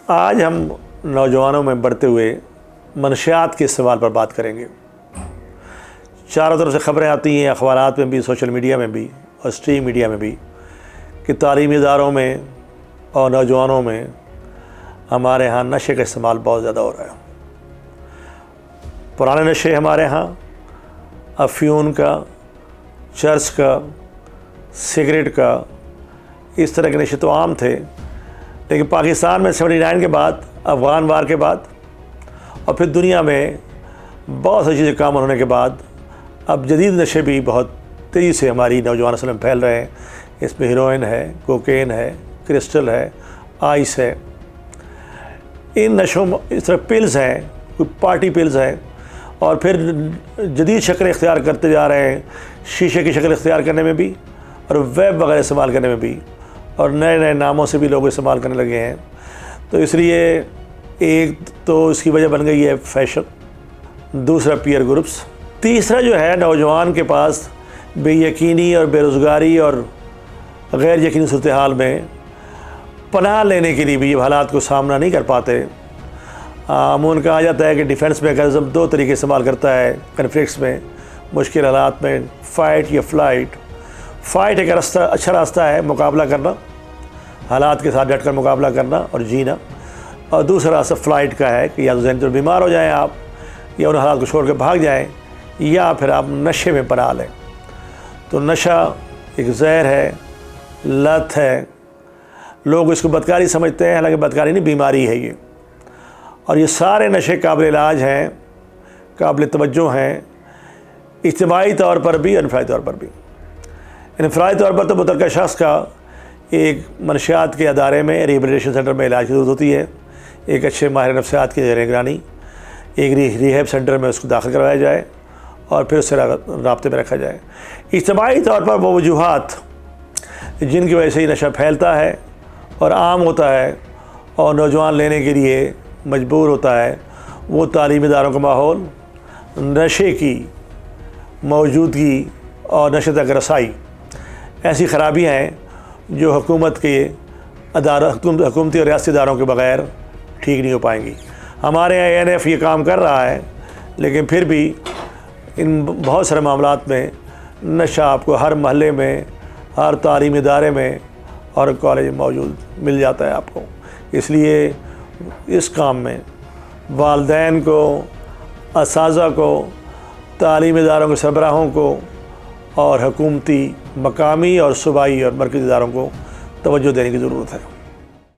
آج ہم نوجوانوں میں بڑھتے ہوئے منشیات کے استعمال پر بات کریں گے۔ چاروں طرف سے خبریں آتی ہیں، اخبارات میں بھی، سوشل میڈیا میں بھی اور اسٹریم میڈیا میں بھی، کہ تعلیمی اداروں میں اور نوجوانوں میں ہمارے ہاں نشے کا استعمال بہت زیادہ ہو رہا ہے۔ پرانے نشے ہمارے ہاں افیون کا، چرس کا، سگریٹ کا، اس طرح کے نشے تو عام تھے، لیکن پاکستان میں 79 کے بعد، افغان وار کے بعد اور پھر دنیا میں بہت سی چیزیں کامن ہونے کے بعد اب جدید نشے بھی بہت تیزی سے ہماری نوجوان نسل میں پھیل رہے ہیں۔ اس میں ہیروئن ہے، کوکین ہے، کرسٹل ہے، آئس ہے۔ ان نشوں میں اس طرح پلز ہیں، کوئی پارٹی پلز ہیں، اور پھر جدید شکل اختیار کرتے جا رہے ہیں، شیشے کی شکل اختیار کرنے میں بھی اور ویب وغیرہ استعمال کرنے میں بھی، اور نئے نئے ناموں سے بھی لوگ استعمال کرنے لگے ہیں۔ تو اس لیے ایک تو اس کی وجہ بن گئی ہے فیشن، دوسرا پیئر گروپس، تیسرا جو ہے نوجوان کے پاس بے یقینی اور بے روزگاری اور غیر یقینی صورتحال میں پناہ لینے کے لیے بھی یہ حالات کو سامنا نہیں کر پاتے۔ عموماً کہا جاتا ہے کہ ڈیفنس میکانزم دو طریقے استعمال کرتا ہے کنفلکٹس میں، مشکل حالات میں، فائٹ یا فلائٹ۔ فائٹ ایک اچھا راستہ ہے مقابلہ کرنا، حالات کے ساتھ ڈٹ کر مقابلہ کرنا اور جینا، اور دوسرا راستہ فلائٹ کا ہے کہ یا تو ذہنی طور پر بیمار ہو جائیں آپ، یا ان حالات کو چھوڑ کے بھاگ جائیں، یا پھر آپ نشے میں پناہ لیں۔ تو نشہ ایک زہر ہے، لت ہے، لوگ اس کو بدکاری سمجھتے ہیں، حالانکہ بدکاری نہیں، بیماری ہے یہ۔ اور یہ سارے نشے قابل علاج ہیں، قابل توجہ ہیں، اجتماعی طور پر بھی اور انفرادی طور پر بھی۔ انفرادی طور پر تو متعلقہ شخص کا ایک منشیات کے ادارے میں، ریہیبلیٹیشن سینٹر میں علاج کی ضرورت ہوتی ہے، ایک اچھے ماہر نفسیات کی زیر نگرانی، ایک ریہیب سینٹر میں اس کو داخل کروایا جائے اور پھر اس سے رابطے میں رکھا جائے۔ اجتماعی طور پر وہ وجوہات جن کی وجہ سے یہ نشہ پھیلتا ہے اور عام ہوتا ہے اور نوجوان لینے کے لیے مجبور ہوتا ہے، وہ تعلیمی اداروں کا ماحول، نشے کی موجودگی اور نشے تک رسائی، ایسی خرابیاں ہیں جو حکومت کے حکومتی اور ریاستی اداروں کے بغیر ٹھیک نہیں ہو پائیں گی۔ ہمارے یہاں ANF یہ کام کر رہا ہے، لیکن پھر بھی ان بہت سارے معاملات میں نشہ آپ کو ہر محلے میں، ہر تعلیمی ادارے میں اور کالج میں موجود مل جاتا ہے آپ کو۔ اس لیے اس کام میں والدین کو، اساتذہ کو، تعلیمی اداروں کے سربراہوں کو اور حکومتی، مقامی اور صوبائی اور مرکزی اداروں کو توجہ دینے کی ضرورت ہے۔